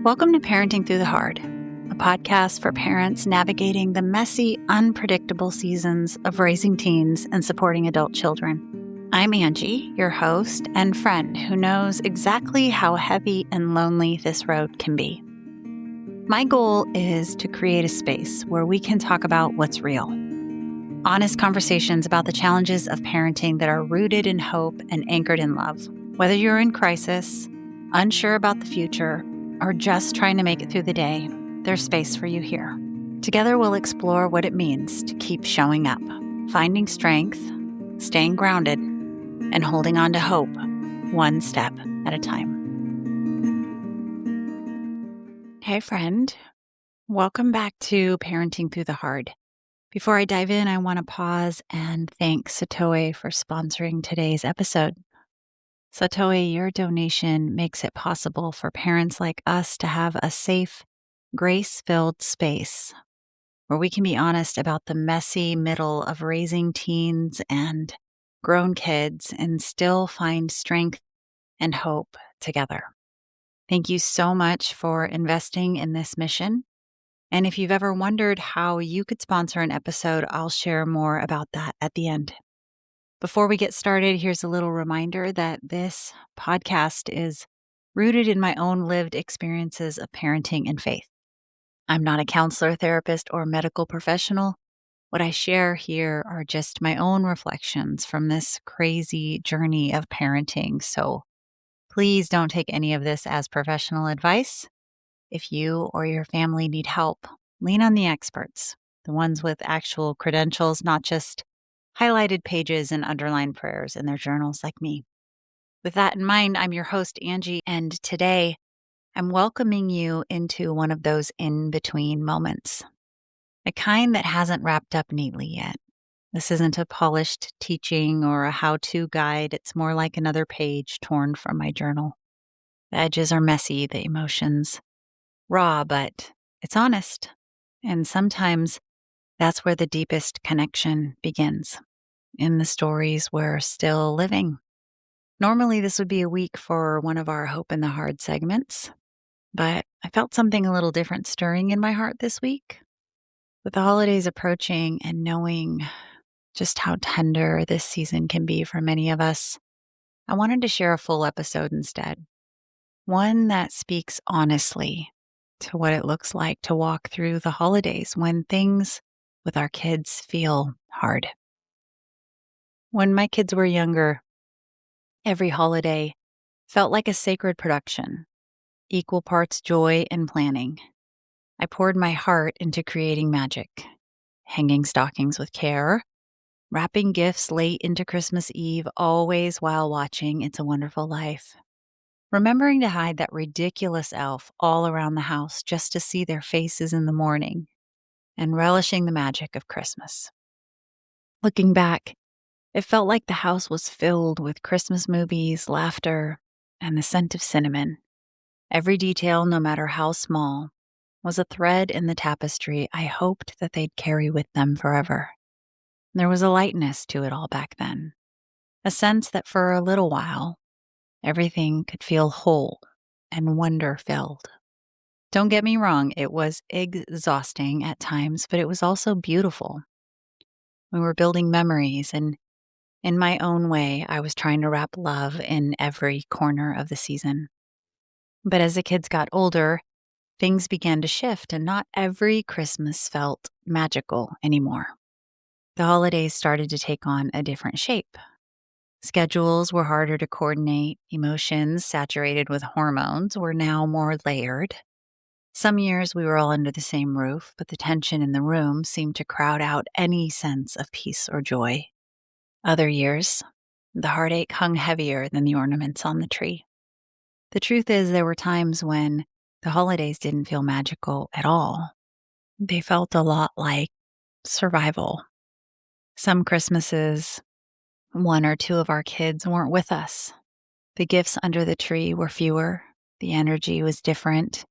Welcome to Parenting Through the Hard, a podcast for parents navigating the messy, unpredictable seasons of raising teens and supporting adult children. I'm Angie, your host and friend who knows exactly how heavy and lonely this road can be. My goal is to create a space where we can talk about what's real. Honest conversations about the challenges of parenting that are rooted in hope and anchored in love. Whether you're in crisis, unsure about the future, or just trying to make it through the day, there's space for you here. Together, we'll explore what it means to keep showing up, finding strength, staying grounded, and holding on to hope one step at a time. Hey, friend. Welcome back to Parenting Through the Hard. Before I dive in, I want to pause and thank Satoe for sponsoring today's episode. Satoe, your donation makes it possible for parents like us to have a safe, grace-filled space where we can be honest about the messy middle of raising teens and grown kids and still find strength and hope together. Thank you so much for investing in this mission. And if you've ever wondered how you could sponsor an episode, I'll share more about that at the end. Before we get started, here's a little reminder that this podcast is rooted in my own lived experiences of parenting and faith. I'm not a counselor, therapist, or medical professional. What I share here are just my own reflections from this crazy journey of parenting. So please don't take any of this as professional advice. If you or your family need help, lean on the experts, the ones with actual credentials, not just highlighted pages and underlined prayers in their journals like me. With that in mind, I'm your host, Angie, and today I'm welcoming you into one of those in-between moments, a kind that hasn't wrapped up neatly yet. This isn't a polished teaching or a how-to guide. It's more like another page torn from my journal. The edges are messy, the emotions raw, but it's honest. And sometimes that's where the deepest connection begins, in the stories we're still living. Normally, this would be a week for one of our Hope in the Hard segments, but I felt something a little different stirring in my heart this week. With the holidays approaching and knowing just how tender this season can be for many of us, I wanted to share a full episode instead. One that speaks honestly to what it looks like to walk through the holidays when things with our kids feel hard. When my kids were younger, every holiday felt like a sacred production, equal parts joy and planning. I poured my heart into creating magic, hanging stockings with care, wrapping gifts late into Christmas Eve, always while watching It's a Wonderful Life. Remembering to hide that ridiculous elf all around the house just to see their faces in the morning, and relishing the magic of Christmas. Looking back, it felt like the house was filled with Christmas movies, laughter, and the scent of cinnamon. Every detail, no matter how small, was a thread in the tapestry I hoped that they'd carry with them forever. There was a lightness to it all back then, a sense that for a little while, everything could feel whole and wonder-filled. Don't get me wrong, it was exhausting at times, but it was also beautiful. We were building memories, and in my own way, I was trying to wrap love in every corner of the season. But as the kids got older, things began to shift, and not every Christmas felt magical anymore. The holidays started to take on a different shape. Schedules were harder to coordinate. Emotions, saturated with hormones, were now more layered. Some years we were all under the same roof, but the tension in the room seemed to crowd out any sense of peace or joy. Other years, the heartache hung heavier than the ornaments on the tree. The truth is, there were times when the holidays didn't feel magical at all. They felt a lot like survival. Some Christmases, one or two of our kids weren't with us. The gifts under the tree were fewer, the energy was different,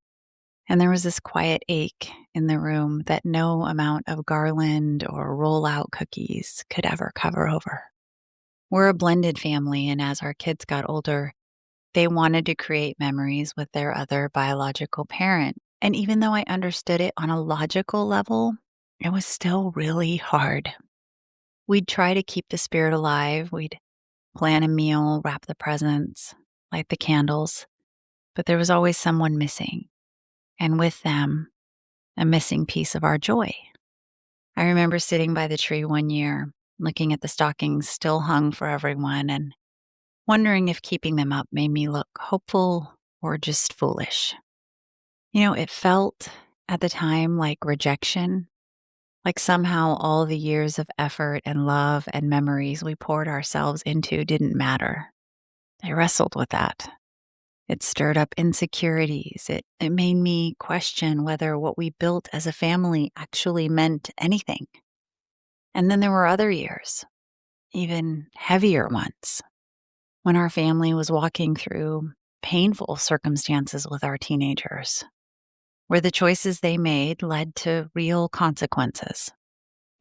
and there was this quiet ache in the room that no amount of garland or roll-out cookies could ever cover over. We're a blended family, and as our kids got older, They wanted to create memories with their other biological parent. And even though I understood it on a logical level, it was still really hard. We'd try to keep the spirit alive. We'd plan a meal, wrap the presents, light the candles, but there was always someone missing. And with them, a missing piece of our joy. I remember sitting by the tree one year, looking at the stockings still hung for everyone and wondering if keeping them up made me look hopeful or just foolish. It felt at the time like rejection, like somehow all the years of effort and love and memories we poured ourselves into didn't matter. I wrestled with that. It stirred up insecurities. It made me question whether what we built as a family actually meant anything. And then there were other years, even heavier ones, when our family was walking through painful circumstances with our teenagers, where the choices they made led to real consequences,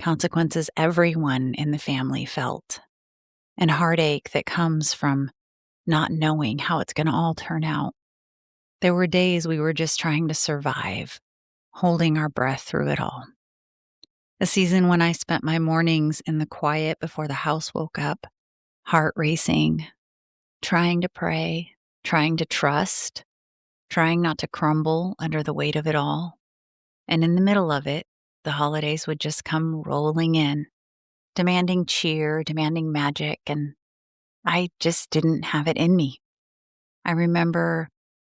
consequences everyone in the family felt, and heartache that comes from not knowing how it's going to all turn out. There were days we were just trying to survive, holding our breath through it all. A season when I spent my mornings in the quiet before the house woke up, heart racing, trying to pray, trying to trust, trying not to crumble under the weight of it all. And in the middle of it, the holidays would just come rolling in, demanding cheer, demanding magic, and I just didn't have it in me. I remember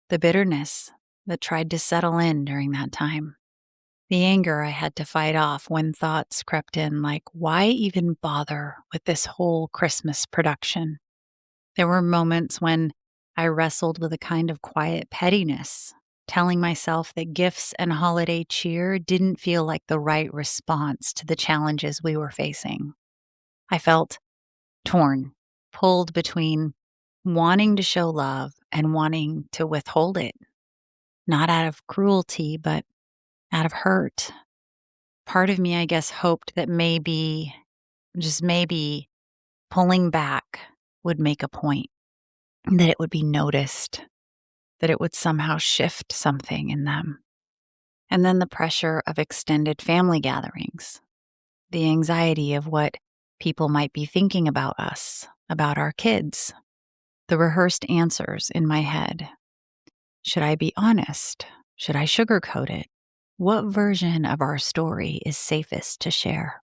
the bitterness that tried to settle in during that time. The anger I had to fight off when thoughts crept in like, why even bother with this whole Christmas production? There were moments when I wrestled with a kind of quiet pettiness, telling myself that gifts and holiday cheer didn't feel like the right response to the challenges we were facing. I felt torn, pulled between wanting to show love and wanting to withhold it, not out of cruelty, but out of hurt. Part of me, I guess, hoped that maybe, just maybe, pulling back would make a point, that it would be noticed, that it would somehow shift something in them. And then the pressure of extended family gatherings, the anxiety of what people might be thinking about us, about our kids, the rehearsed answers in my head. Should I be honest? Should I sugarcoat it? What version of our story is safest to share?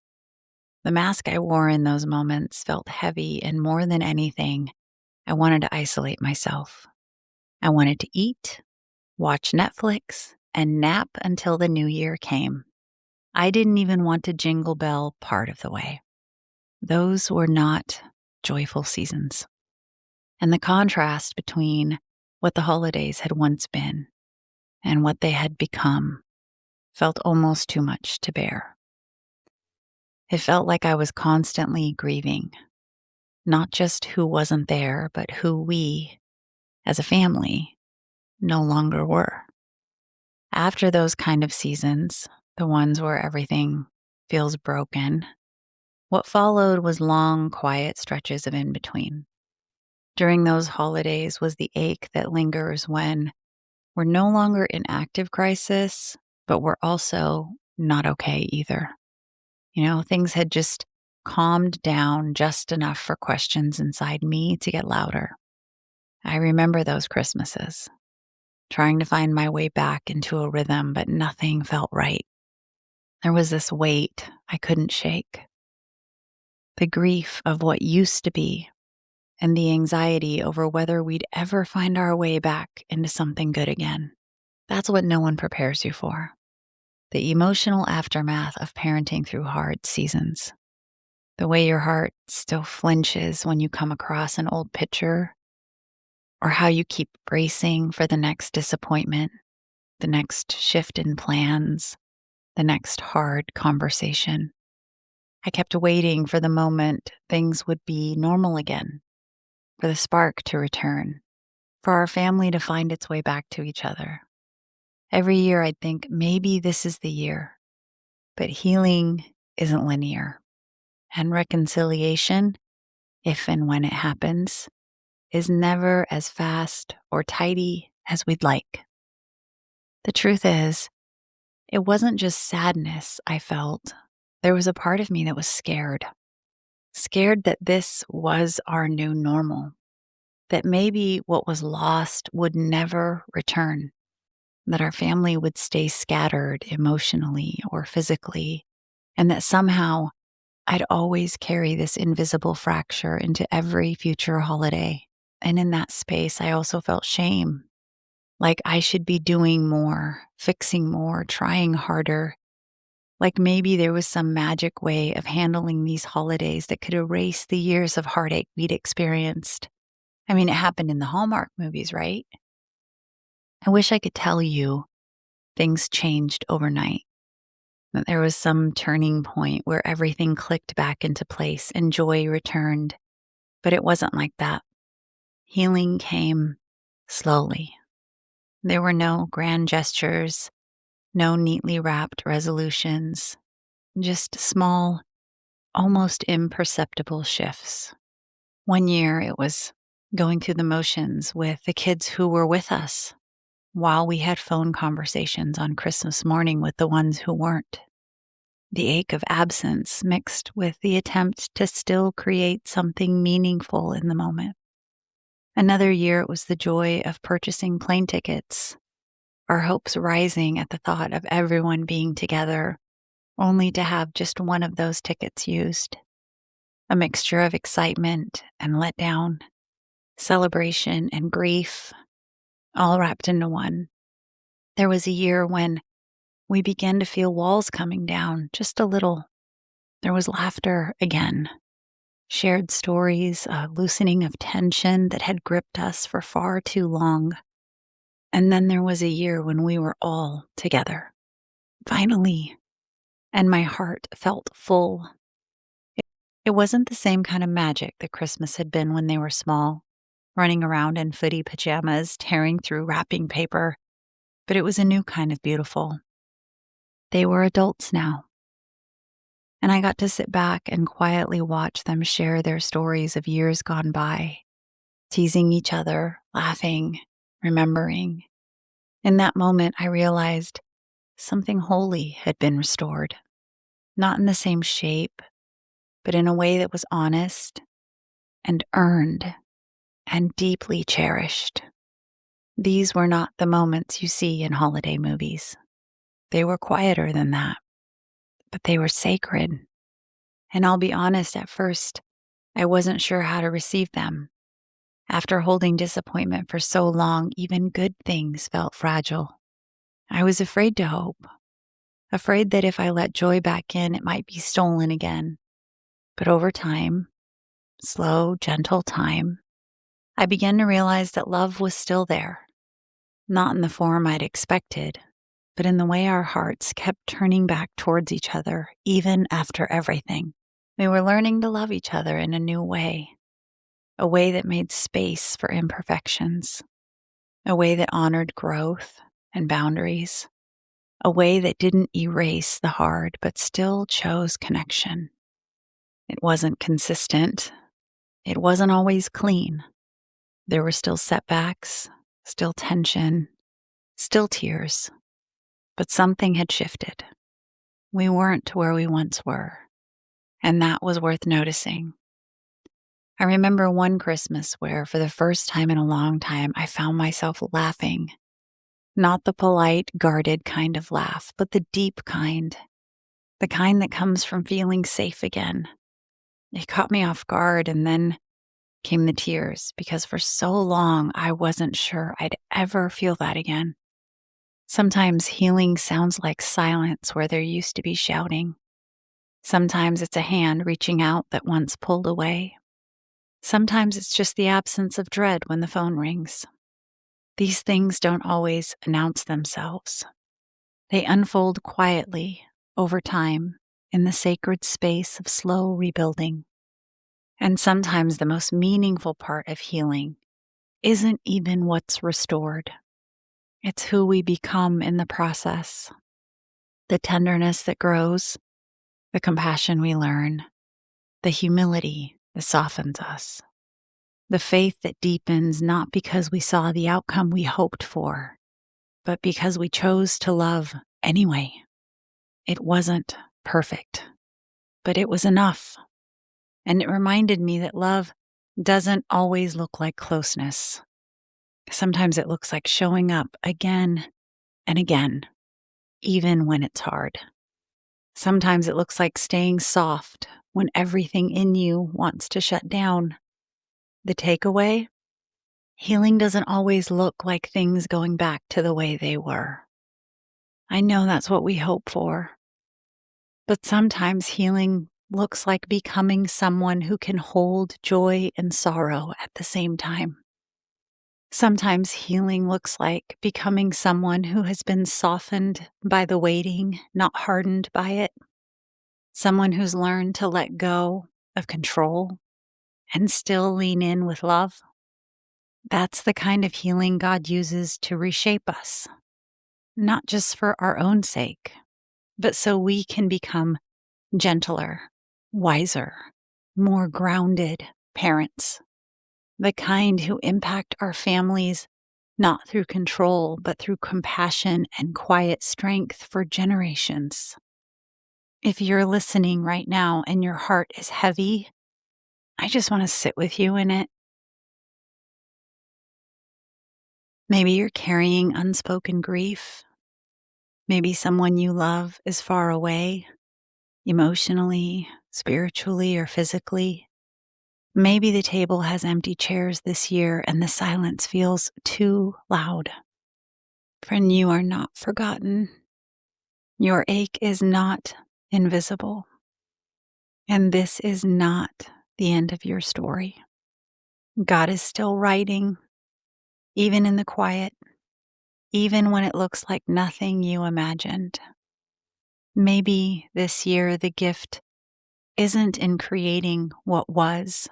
The mask I wore in those moments felt heavy, and more than anything, I wanted to isolate myself. I wanted to eat, watch Netflix, and nap until the new year came. I didn't even want to jingle bell part of the way. Those were not joyful seasons. And the contrast between what the holidays had once been and what they had become felt almost too much to bear. It felt like I was constantly grieving, not just who wasn't there, but who we, as a family, no longer were. After those kind of seasons, the ones where everything feels broken, what followed was long, quiet stretches of in between. During those holidays was the ache that lingers when we're no longer in active crisis, but we're also not okay either. Things had just calmed down just enough for questions inside me to get louder. I remember those Christmases, trying to find my way back into a rhythm, but nothing felt right. There was this weight I couldn't shake. The grief of what used to be, and the anxiety over whether we'd ever find our way back into something good again. That's what no one prepares you for. The emotional aftermath of parenting through hard seasons. The way your heart still flinches when you come across an old picture, or how you keep bracing for the next disappointment, the next shift in plans, the next hard conversation. I kept waiting for the moment things would be normal again, for the spark to return, for our family to find its way back to each other. Every year I'd think, maybe this is the year. But healing isn't linear. And reconciliation, if and when it happens, is never as fast or tidy as we'd like. The truth is, it wasn't just sadness I felt. There was a part of me that was scared. Scared that this was our new normal, that maybe what was lost would never return, that our family would stay scattered emotionally or physically, and that somehow I'd always carry this invisible fracture into every future holiday. And in that space, I also felt shame, like I should be doing more, fixing more, trying harder. Like maybe there was some magic way of handling these holidays that could erase the years of heartache we'd experienced. I mean, it happened in the Hallmark movies, right? I wish I could tell you things changed overnight, that there was some turning point where everything clicked back into place and joy returned. But it wasn't like that. Healing came slowly. There were no grand gestures, no neatly wrapped resolutions, just small, almost imperceptible shifts. One year it was going through the motions with the kids who were with us while we had phone conversations on Christmas morning with the ones who weren't. The ache of absence mixed with the attempt to still create something meaningful in the moment. Another year it was the joy of purchasing plane tickets, our hopes rising at the thought of everyone being together, only to have just one of those tickets used. A mixture of excitement and letdown, celebration and grief, all wrapped into one. There was a year when we began to feel walls coming down just a little. There was laughter again, shared stories, a loosening of tension that had gripped us for far too long. And then there was a year when we were all together, finally, and my heart felt full. It wasn't the same kind of magic that Christmas had been when they were small, running around in footy pajamas, tearing through wrapping paper, but it was a new kind of beautiful. They were adults now, and I got to sit back and quietly watch them share their stories of years gone by, teasing each other, laughing, remembering. In that moment, I realized something holy had been restored, not in the same shape, but in a way that was honest and earned and deeply cherished. These were not the moments you see in holiday movies. They were quieter than that, but they were sacred. And I'll be honest, at first, I wasn't sure how to receive them. After holding disappointment for so long, even good things felt fragile. I was afraid to hope, afraid that if I let joy back in, it might be stolen again. But over time, slow, gentle time, I began to realize that love was still there, not in the form I'd expected, but in the way our hearts kept turning back towards each other, even after everything. We were learning to love each other in a new way, a way that made space for imperfections, a way that honored growth and boundaries, a way that didn't erase the hard but still chose connection. It wasn't consistent. It wasn't always clean. There were still setbacks, still tension, still tears, but something had shifted. We weren't where we once were, and that was worth noticing. I remember one Christmas where, for the first time in a long time, I found myself laughing. Not the polite, guarded kind of laugh, but the deep kind, the kind that comes from feeling safe again. It caught me off guard, and then came the tears, because for so long I wasn't sure I'd ever feel that again. Sometimes healing sounds like silence where there used to be shouting. Sometimes it's a hand reaching out that once pulled away. Sometimes it's just the absence of dread when the phone rings. These things don't always announce themselves. They unfold quietly over time in the sacred space of slow rebuilding. And sometimes the most meaningful part of healing isn't even what's restored. It's who we become in the process, the tenderness that grows, the compassion we learn, the humility that softens us. The faith that deepens not because we saw the outcome we hoped for, but because we chose to love anyway. It wasn't perfect, but it was enough. And it reminded me that love doesn't always look like closeness. Sometimes it looks like showing up again and again, even when it's hard. Sometimes it looks like staying soft when everything in you wants to shut down. The takeaway? Healing doesn't always look like things going back to the way they were. I know that's what we hope for. But sometimes healing looks like becoming someone who can hold joy and sorrow at the same time. Sometimes healing looks like becoming someone who has been softened by the waiting, not hardened by it. Someone who's learned to let go of control and still lean in with love. That's the kind of healing God uses to reshape us, not just for our own sake, but so we can become gentler, wiser, more grounded parents, the kind who impact our families not through control, but through compassion and quiet strength for generations. If you're listening right now and your heart is heavy, I just want to sit with you in it. Maybe you're carrying unspoken grief. Maybe someone you love is far away, emotionally, spiritually, or physically. Maybe the table has empty chairs this year and the silence feels too loud. Friend, you are not forgotten. Your ache is not invisible. And this is not the end of your story. God is still writing, even in the quiet, even when it looks like nothing you imagined. Maybe this year the gift isn't in creating what was,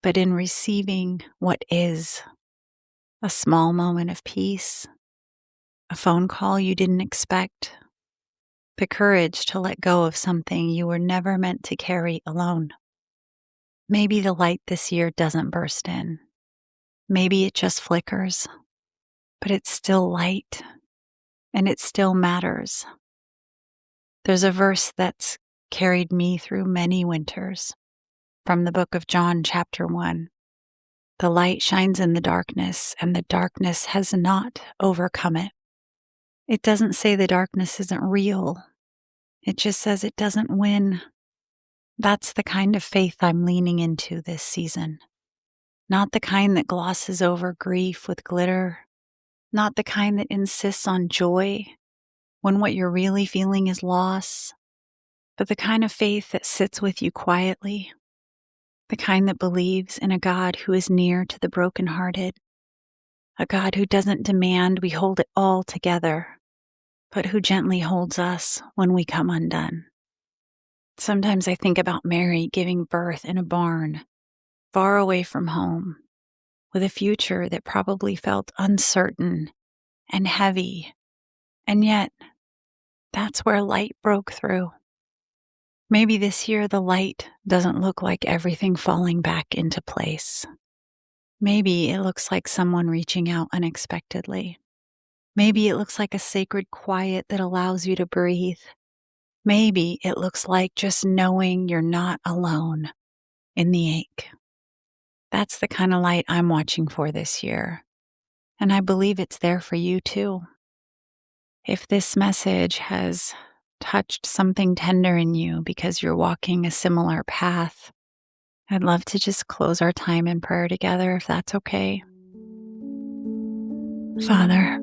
but in receiving what is. A small moment of peace, a phone call you didn't expect, the courage to let go of something you were never meant to carry alone. Maybe the light this year doesn't burst in. Maybe it just flickers, but it's still light and it still matters. There's a verse that's carried me through many winters from the book of John, chapter 1. The light shines in the darkness, and the darkness has not overcome it. It doesn't say the darkness isn't real. It just says it doesn't win. That's the kind of faith I'm leaning into this season. Not the kind that glosses over grief with glitter. Not the kind that insists on joy when what you're really feeling is loss. But the kind of faith that sits with you quietly. The kind that believes in a God who is near to the brokenhearted. A God who doesn't demand we hold it all together, but who gently holds us when we come undone. Sometimes I think about Mary giving birth in a barn, far away from home, with a future that probably felt uncertain and heavy, and yet that's where light broke through. Maybe this year the light doesn't look like everything falling back into place. Maybe it looks like someone reaching out unexpectedly. Maybe it looks like a sacred quiet that allows you to breathe. Maybe it looks like just knowing you're not alone in the ache. That's the kind of light I'm watching for this year. And I believe it's there for you too. If this message has touched something tender in you because you're walking a similar path, I'd love to just close our time in prayer together, if that's okay. Father,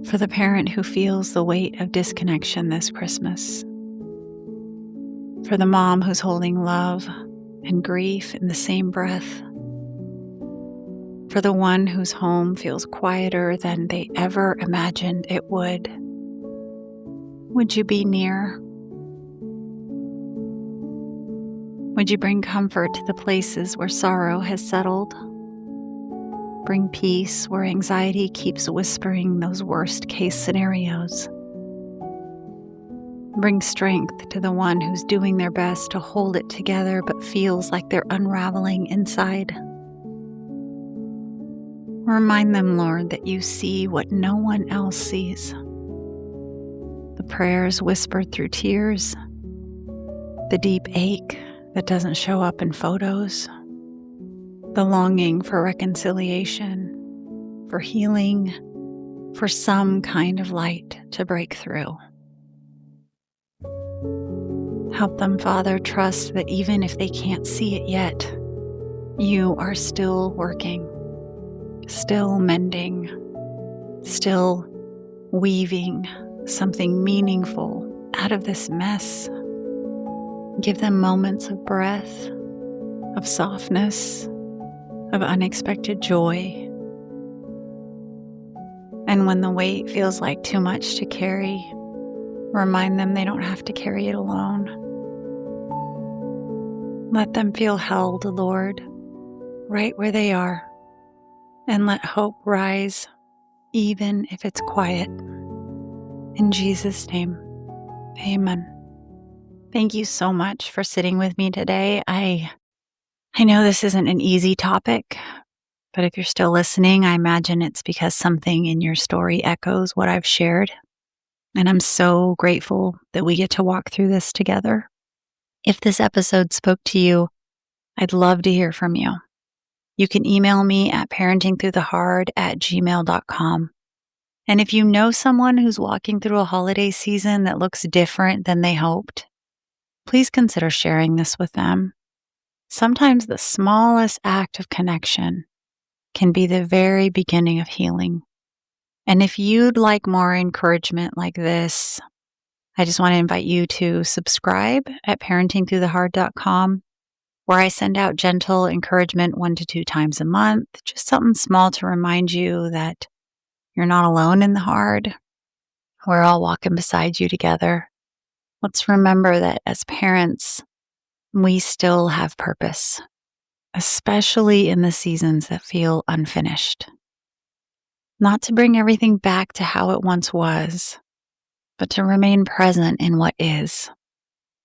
for the parent who feels the weight of disconnection this Christmas, for the mom who's holding love and grief in the same breath, for the one whose home feels quieter than they ever imagined it would you be near? Would you bring comfort to the places where sorrow has settled? Bring peace where anxiety keeps whispering those worst-case scenarios. Bring strength to the one who's doing their best to hold it together but feels like they're unraveling inside. Remind them, Lord, that you see what no one else sees. The prayers whispered through tears, the deep ache that doesn't show up in photos, the longing for reconciliation, for healing, for some kind of light to break through. Help them, Father, trust that even if they can't see it yet, you are still working, still mending, still weaving something meaningful out of this mess. Give them moments of breath, of softness, of unexpected joy. And when the weight feels like too much to carry, remind them they don't have to carry it alone. Let them feel held, Lord, right where they are, and let hope rise, even if it's quiet. In Jesus' name, amen. Thank you so much for sitting with me today. I know this isn't an easy topic, but if you're still listening, I imagine it's because something in your story echoes what I've shared. And I'm so grateful that we get to walk through this together. If this episode spoke to you, I'd love to hear from you. You can email me at parentingthroughthehard@gmail.com. And if you know someone who's walking through a holiday season that looks different than they hoped, please consider sharing this with them. Sometimes the smallest act of connection can be the very beginning of healing. And if you'd like more encouragement like this, I just want to invite you to subscribe at parentingthroughthehard.com, where I send out gentle encouragement 1 to 2 times a month, just something small to remind you that you're not alone in the hard. We're all walking beside you together. Let's remember that as parents, we still have purpose, especially in the seasons that feel unfinished. Not to bring everything back to how it once was, but to remain present in what is,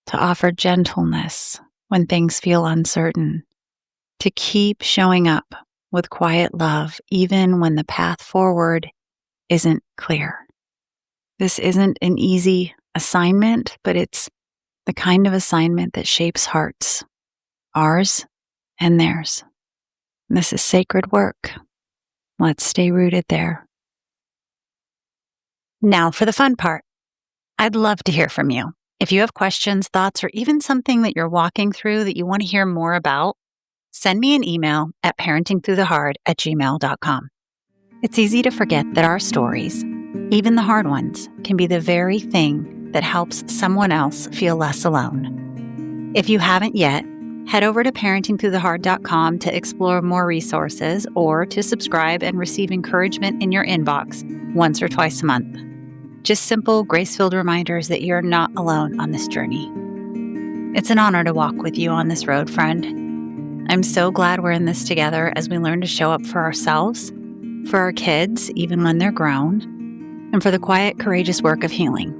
to offer gentleness when things feel uncertain, to keep showing up with quiet love even when the path forward isn't clear. This isn't an easy assignment, but it's the kind of assignment that shapes hearts, ours and theirs. This is sacred work. Let's stay rooted there. Now for the fun part. I'd love to hear from you. If you have questions, thoughts, or even something that you're walking through that you want to hear more about, send me an email at parentingthroughthehard@gmail.com. It's easy to forget that our stories, even the hard ones, can be the very thing that helps someone else feel less alone. If you haven't yet, head over to parentingthroughthehard.com to explore more resources or to subscribe and receive encouragement in your inbox once or twice a month. Just simple, grace-filled reminders that you're not alone on this journey. It's an honor to walk with you on this road, friend. I'm so glad we're in this together as we learn to show up for ourselves, for our kids, even when they're grown, and for the quiet, courageous work of healing.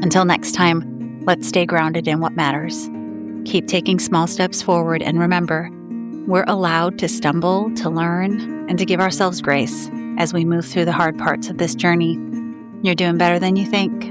Until next time, let's stay grounded in what matters. Keep taking small steps forward, and remember, we're allowed to stumble, to learn, and to give ourselves grace as we move through the hard parts of this journey. You're doing better than you think.